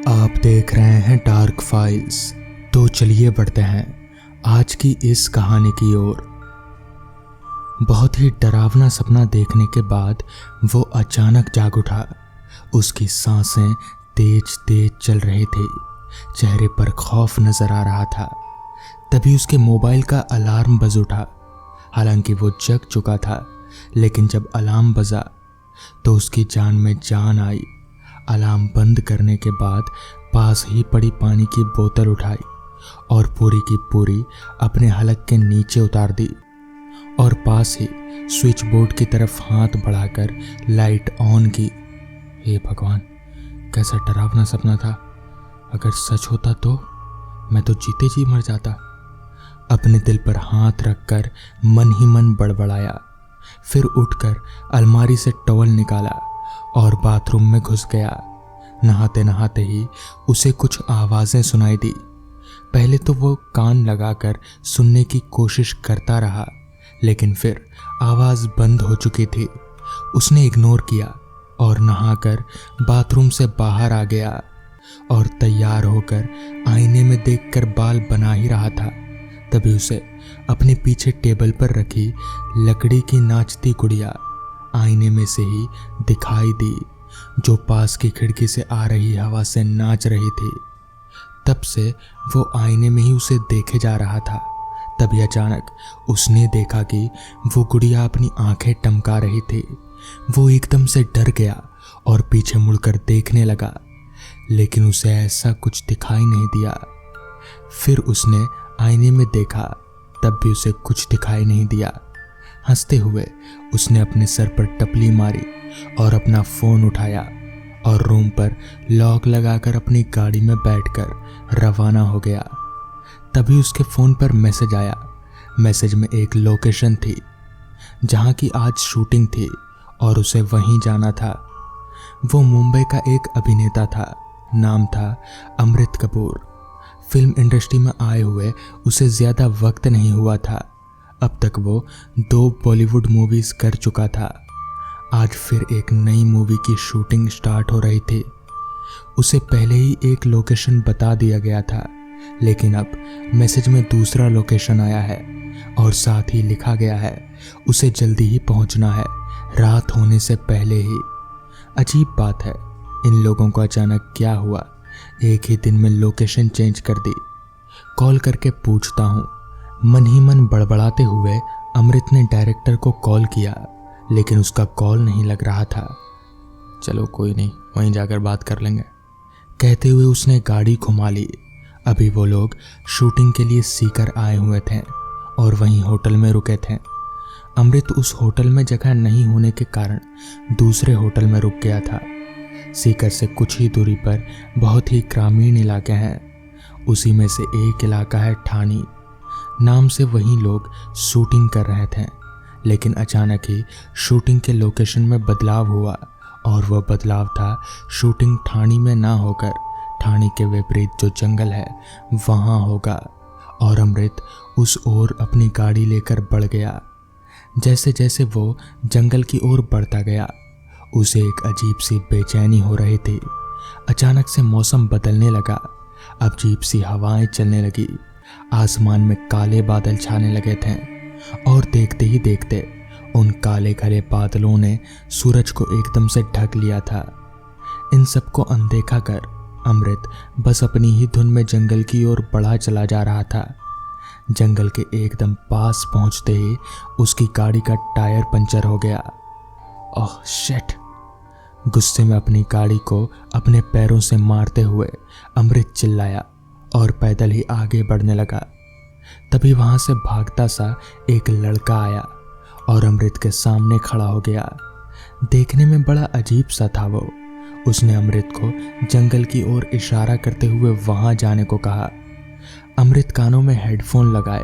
आप देख रहे हैं डार्क फाइल्स। तो चलिए बढ़ते हैं आज की इस कहानी की ओर। बहुत ही डरावना सपना देखने के बाद वो अचानक जाग उठा। उसकी सांसें तेज तेज चल रही थी, चेहरे पर खौफ नजर आ रहा था। तभी उसके मोबाइल का अलार्म बज उठा। हालांकि वो जग चुका था, लेकिन जब अलार्म बजा तो उसकी जान में जान आई। अलार्म बंद करने के बाद पास ही पड़ी पानी की बोतल उठाई और पूरी की पूरी अपने हलक के नीचे उतार दी और पास ही स्विच बोर्ड की तरफ हाथ बढ़ाकर लाइट ऑन की। हे भगवान, कैसा डरावना सपना था। अगर सच होता तो मैं तो जीते जी मर जाता। अपने दिल पर हाथ रखकर मन ही मन बड़बड़ाया। फिर उठकर अलमारी से टॉवल निकाला और बाथरूम में घुस गया। नहाते नहाते ही उसे कुछ आवाजें सुनाई दी। पहले तो वो कान लगाकर सुनने की कोशिश करता रहा, लेकिन फिर आवाज बंद हो चुकी थी। उसने इग्नोर किया और नहाकर बाथरूम से बाहर आ गया और तैयार होकर आईने में देखकर बाल बना ही रहा था। तभी उसे अपने पीछे टेबल पर रखी लकड़ी की नाचती गुड़िया आईने में से ही दिखाई दी, जो पास की खिड़की से आ रही हवा से नाच रही थी। तब से वो आईने में ही उसे देखे जा रहा था। तभी अचानक उसने देखा कि वो गुड़िया अपनी आंखें टमका रही थी। वो एकदम से डर गया और पीछे मुड़कर देखने लगा, लेकिन उसे ऐसा कुछ दिखाई नहीं दिया। फिर उसने आईने में देखा, तब भी उसे कुछ दिखाई नहीं दिया। हंसते हुए उसने अपने सर पर टपली मारी और अपना फोन उठाया और रूम पर लॉक लगाकर अपनी गाड़ी में बैठकर रवाना हो गया। तभी उसके फोन पर मैसेज आया। मैसेज में एक लोकेशन थी जहां की आज शूटिंग थी और उसे वहीं जाना था। वो मुंबई का एक अभिनेता था, नाम था अमृत कपूर। फिल्म इंडस्ट्री में आए हुए उसे ज्यादा वक्त नहीं हुआ था। अब तक वो 2 बॉलीवुड मूवीज कर चुका था। आज फिर एक नई मूवी की शूटिंग स्टार्ट हो रही थी। उसे पहले ही एक लोकेशन बता दिया गया था, लेकिन अब मैसेज में दूसरा लोकेशन आया है और साथ ही लिखा गया है उसे जल्दी ही पहुंचना है, रात होने से पहले ही। अजीब बात है, इन लोगों को अचानक क्या हुआ, एक ही दिन में लोकेशन चेंज कर दी। कॉल करके पूछता हूँ। मन ही मन बड़बड़ाते हुए अमृत ने डायरेक्टर को कॉल किया, लेकिन उसका कॉल नहीं लग रहा था। चलो कोई नहीं, वहीं जाकर बात कर लेंगे, कहते हुए उसने गाड़ी घुमा ली। अभी वो लोग शूटिंग के लिए सीकर आए हुए थे और वहीं होटल में रुके थे। अमृत उस होटल में जगह नहीं होने के कारण दूसरे होटल में रुक गया था। सीकर से कुछ ही दूरी पर बहुत ही ग्रामीण इलाके हैं। उसी में से एक इलाका है ठाणी नाम से। वहीं लोग शूटिंग कर रहे थे, लेकिन अचानक ही शूटिंग के लोकेशन में बदलाव हुआ और वह बदलाव था शूटिंग ठाणी में ना होकर ठाणी के विपरीत जो जंगल है वहां होगा। और अमृत उस ओर अपनी गाड़ी लेकर बढ़ गया। जैसे जैसे वो जंगल की ओर बढ़ता गया, उसे एक अजीब सी बेचैनी हो रही थी। अचानक से मौसम बदलने लगा, अजीब सी हवाएं चलने लगी, आसमान में काले बादल छाने लगे थे और देखते ही देखते उन काले घरे बादलों ने सूरज को एकदम से ढक लिया था। इन सबको अनदेखा कर अमृत बस अपनी ही धुन में जंगल की ओर बढ़ा चला जा रहा था। जंगल के एकदम पास पहुंचते ही उसकी गाड़ी का टायर पंचर हो गया। Oh shit! गुस्से में अपनी गाड़ी को अपने पैरों से मारते हुए अमृत चिल्लाया और पैदल ही आगे बढ़ने लगा। तभी वहां से भागता सा एक लड़का आया और अमृत के सामने खड़ा हो गया। देखने में बड़ा अजीब सा था वो। उसने अमृत को जंगल की ओर इशारा करते हुए वहां जाने को कहा। अमृत कानों में हेडफोन लगाए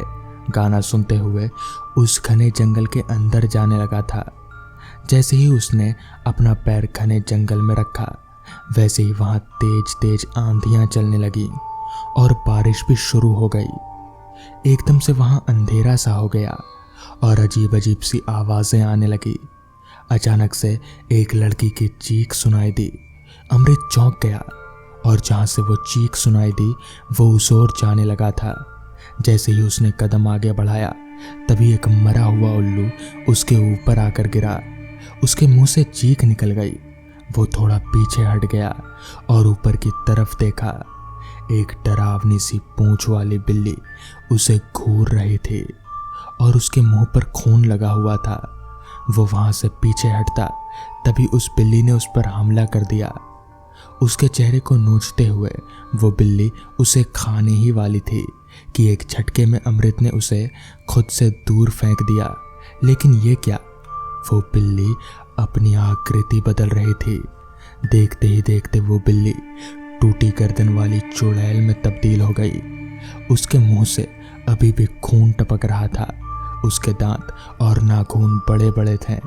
गाना सुनते हुए उस घने जंगल के अंदर जाने लगा था। जैसे ही उसने अपना पैर घने जंगल में रखा, वैसे ही वहां तेज तेज आंधियां चलने लगी और बारिश भी शुरू हो गई। एकदम से वहां अंधेरा सा हो गया और अजीब अजीब सी आवाजें आने लगी। अचानक से एक लड़की की चीख सुनाई दी। अमृत चौंक गया और जहाँ से वो चीख सुनाई दी वो उस ओर जाने लगा था। जैसे ही उसने कदम आगे बढ़ाया तभी एक मरा हुआ उल्लू उसके ऊपर आकर गिरा। उसके मुंह से चीख निकल गई। वो थोड़ा पीछे हट गया और ऊपर की तरफ देखा। एक डरावनी सी पूंछ वाली बिल्ली उसे घूर रही थी और उसके मुंह पर खून लगा हुआ था। वो वहां से पीछे हटता तभी उस बिल्ली ने उस पर हमला कर दिया। उसके चेहरे को नोचते हुए वो बिल्ली उसे खाने ही वाली थी कि एक झटके में अमृत ने उसे खुद से दूर फेंक दिया। लेकिन ये क्या, वो बिल्ली अपनी आकृति बदल रही थी। देखते ही देखते वो बिल्ली टूटी गर्दन वाली चुड़ैल में तब्दील हो गई। उसके मुंह से अभी भी खून टपक रहा था। उसके दांत और नाखून बड़े बड़े थे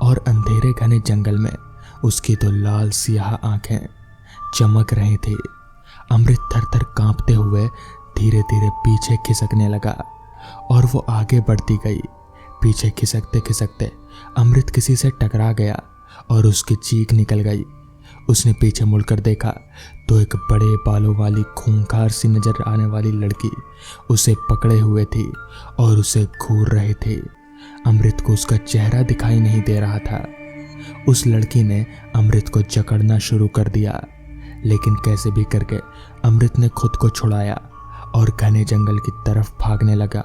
और अंधेरे घने जंगल में उसकी तो लाल सियाह आंखें चमक रही थी। अमृत थर थर कांपते हुए धीरे धीरे पीछे खिसकने लगा और वो आगे बढ़ती गई। पीछे खिसकते खिसकते अमृत किसी से टकरा गया और उसकी चीख निकल गई। उसने पीछे मुड़कर देखा तो एक बड़े बालों वाली खूंखार सी नजर आने वाली लड़की उसे पकड़े हुए थी और उसे घूर रही थी। अमृत को उसका चेहरा दिखाई नहीं दे रहा था। उस लड़की ने अमृत को जकड़ना शुरू कर दिया, लेकिन कैसे भी करके अमृत ने खुद को छुड़ाया और घने जंगल की तरफ भागने लगा।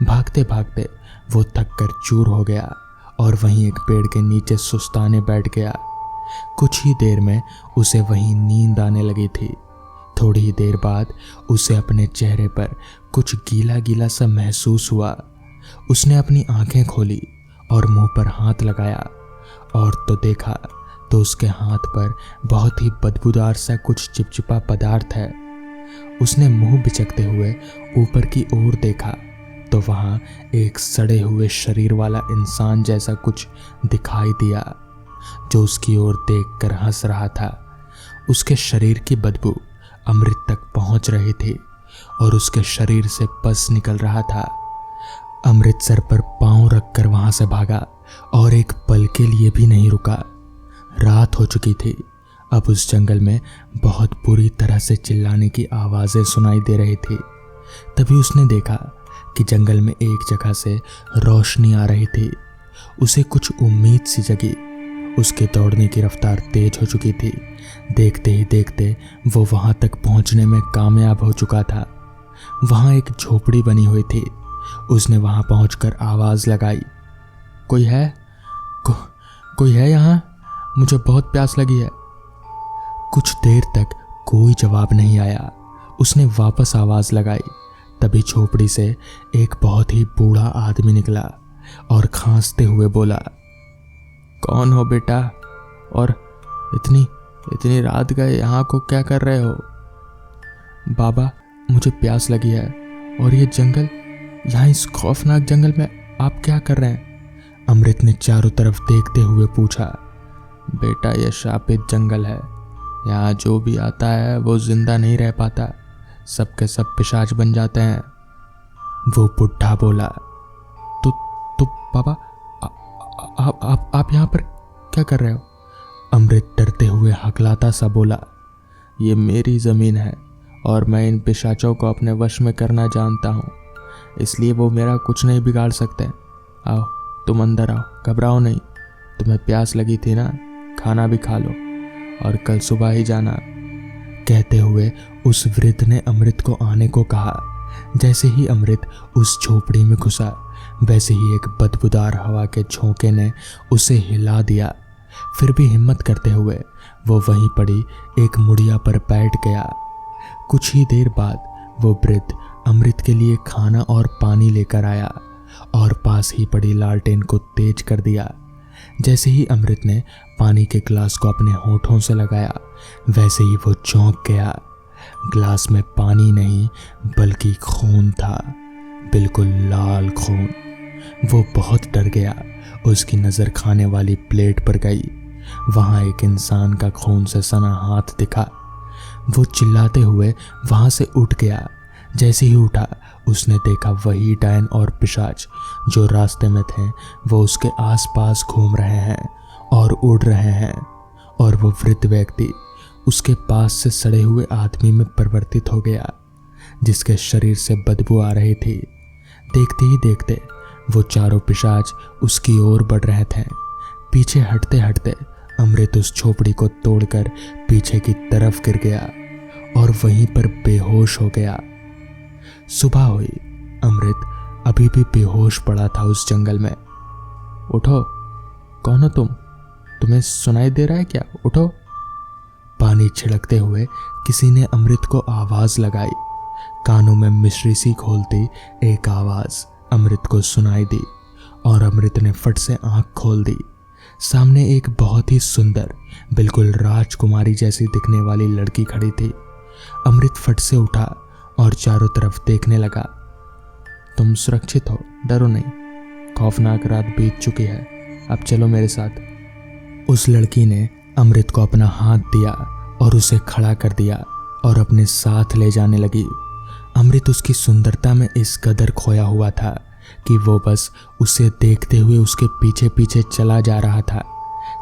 भागते भागते वो थक कर चूर हो गया और वहीं एक पेड़ के नीचे सुस्ताने बैठ गया। कुछ ही देर में उसे वहीं नींद आने लगी थी। थोड़ी ही देर बाद उसे अपने चेहरे पर कुछ गीला गीला सा महसूस हुआ। उसने अपनी आंखें खोली और मुंह पर हाथ लगाया और तो देखा तो उसके हाथ पर बहुत ही बदबूदार सा कुछ चिपचिपा पदार्थ है। उसने मुंह बिचकते हुए ऊपर की ओर देखा तो वहां एक सड़े हुए शरीर वाला इंसान जैसा कुछ दिखाई दिया जो उसकी ओर देखकर हंस रहा था। उसके शरीर की बदबू अमृत तक पहुंच रही थी और उसके शरीर से पस निकल रहा था। अमृत सर पर पांव रखकर वहां से भागा और एक पल के लिए भी नहीं रुका। रात हो चुकी थी। अब उस जंगल में बहुत बुरी तरह से चिल्लाने की आवाजें सुनाई दे रही थी। तभी उसने देखा कि जंगल में एक जगह से रोशनी आ रही थी। उसे कुछ उम्मीद सी जगी। उसके दौड़ने की रफ्तार तेज हो चुकी थी। देखते ही देखते वो वहां तक पहुंचने में कामयाब हो चुका था। वहां एक झोपड़ी बनी हुई थी। उसने वहां पहुंचकर आवाज लगाई, कोई है? कोई है यहाँ? मुझे बहुत प्यास लगी है। कुछ देर तक कोई जवाब नहीं आया। उसने वापस आवाज लगाई। तभी झोपड़ी से एक बहुत ही बूढ़ा आदमी निकला और खांसते हुए बोला, कौन हो बेटा? और इतनी रात गए यहाँ को क्या कर रहे हो? बाबा, मुझे प्यास लगी है और ये जंगल, यहाँ इस खौफनाक जंगल में आप क्या कर रहे हैं? अमृत ने चारों तरफ देखते हुए पूछा। बेटा, यह शापित जंगल है। यहाँ जो भी आता है वो जिंदा नहीं रह पाता। सबके सब पिशाच बन जाते हैं। वो बुढ़ा बोला। तो बाबा, आप यहाँ पर क्या कर रहे हो? अमृत डरते हुए हकलाता सा बोला, ये मेरी ज़मीन है और मैं इन पिशाचों को अपने वश में करना जानता हूँ, इसलिए वो मेरा कुछ नहीं बिगाड़ सकते। आओ, तुम अंदर आओ, घबराओ नहीं। तुम्हें प्यास लगी थी ना, खाना भी खा लो और कल सुबह ही जाना। कहते हुए उस वृद्ध ने अमृत को आने को कहा। जैसे ही अमृत उस झोपड़ी में घुसा, वैसे ही एक बदबूदार हवा के झोंके ने उसे हिला दिया। फिर भी हिम्मत करते हुए वो वहीं पड़ी एक मुड़िया पर बैठ गया। कुछ ही देर बाद वो वृद्ध अमृत के लिए खाना और पानी लेकर आया और पास ही पड़ी लालटेन को तेज कर दिया। जैसे ही अमृत ने पानी के गिलास को अपने होठों से लगाया, वैसे ही वो चौंक गया। गिलास में पानी नहीं बल्कि खून था, बिल्कुल लाल खून। वो बहुत डर गया। उसकी नज़र खाने वाली प्लेट पर गई। वहाँ एक इंसान का खून से सना हाथ दिखा। वो चिल्लाते हुए वहाँ से उठ गया। जैसे ही उठा, उसने देखा वही डायन और पिशाच जो रास्ते में थे वो उसके आसपास घूम रहे हैं और उड़ रहे हैं। और वो वृद्ध व्यक्ति उसके पास से सड़े हुए आदमी में परिवर्तित हो गया, जिसके शरीर से बदबू आ रही थी। देखते ही देखते वो चारों पिशाच उसकी ओर बढ़ रहे थे। पीछे हटते हटते अमृत उस झोपड़ी को तोड़कर पीछे की तरफ गिर गया और वहीं पर बेहोश हो गया। सुबह हुई। अमृत अभी भी बेहोश पड़ा था उस जंगल में। उठो, कौन हो तुम? तुम्हें सुनाई दे रहा है क्या? उठो। पानी छिड़कते हुए किसी ने अमृत को आवाज लगाई। कानों में मिश्री सी घोलती एक आवाज अमृत को सुनाई दी और अमृत ने फट से आंख खोल दी। सामने एक बहुत ही सुंदर, बिल्कुल राजकुमारी जैसी दिखने वाली लड़की खड़ी थी। अमृत फट से उठा और चारों तरफ देखने लगा। तुम सुरक्षित हो, डरो नहीं। खौफनाक रात बीत चुकी है, अब चलो मेरे साथ। उस लड़की ने अमृत को अपना हाथ दिया और उसे खड़ा कर दिया और अपने साथ ले जाने लगी। अमृत उसकी सुंदरता में इस कदर खोया हुआ था कि वो बस उसे देखते हुए उसके पीछे पीछे चला जा रहा था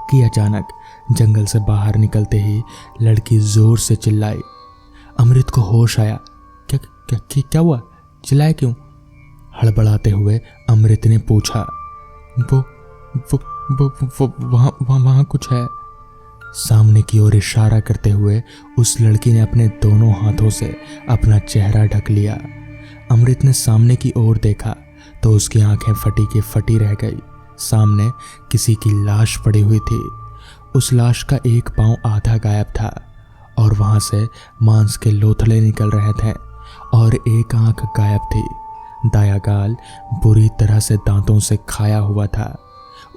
कि अचानक जंगल से बाहर निकलते ही लड़की जोर से चिल्लाई। अमृत को होश आया। क्या क्या क्या हुआ? चिल्लाए क्यों? हड़बड़ाते हुए अमृत ने पूछा। वो वहाँ कुछ है। सामने की ओर इशारा करते हुए उस लड़की ने अपने दोनों हाथों से अपना चेहरा ढक लिया। अमृत ने सामने की ओर देखा तो उसकी आंखें फटी की फटी रह गई। सामने किसी की लाश पड़ी हुई थी। उस लाश का एक पांव आधा गायब था और वहां से मांस के लोथड़े निकल रहे थे और एक आंख गायब थी। दाया गाल बुरी तरह से दांतों से खाया हुआ था।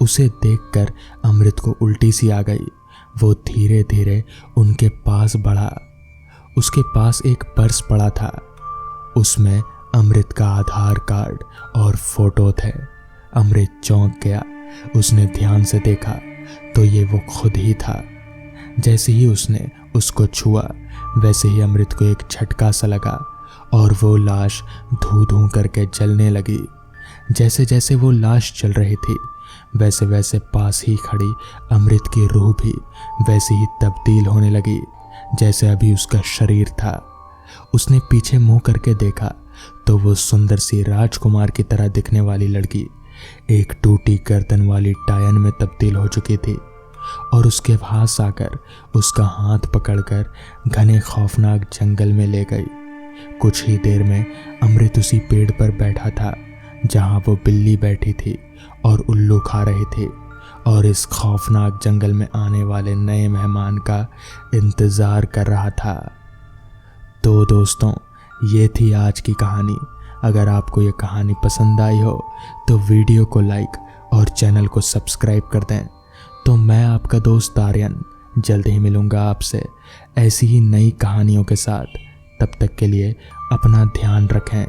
उसे देखकर अमृत को उल्टी सी आ गई। वो धीरे धीरे उनके पास बढ़ा। उसके पास एक पर्स पड़ा था। उसमें अमृत का आधार कार्ड और फोटो थे। अमृत चौंक गया। उसने ध्यान से देखा तो ये वो खुद ही था। जैसे ही उसने उसको छुआ वैसे ही अमृत को एक झटका सा लगा और वो लाश धू धू करके जलने लगी। जैसे जैसे वो लाश जल रही थी वैसे वैसे पास ही खड़ी अमृत की रूह भी वैसे ही तब्दील होने लगी जैसे अभी उसका शरीर था। उसने पीछे मुंह करके देखा तो वो सुंदर सी राजकुमार की तरह दिखने वाली लड़की एक टूटी गर्दन वाली टायन में तब्दील हो चुकी थी और उसके पास आकर उसका हाथ पकड़कर घने खौफनाक जंगल में ले गई। कुछ ही देर में अमृत उसी पेड़ पर बैठा था जहां वो बिल्ली बैठी थी और उल्लू खा रही थी और इस खौफनाक जंगल में आने वाले नए मेहमान का इंतज़ार कर रहा था। तो दोस्तों, ये थी आज की कहानी। अगर आपको ये कहानी पसंद आई हो तो वीडियो को लाइक और चैनल को सब्सक्राइब कर दें। तो मैं आपका दोस्त आर्यन जल्द ही मिलूँगा आपसे ऐसी ही नई कहानियों के साथ। तब तक के लिए अपना ध्यान रखें।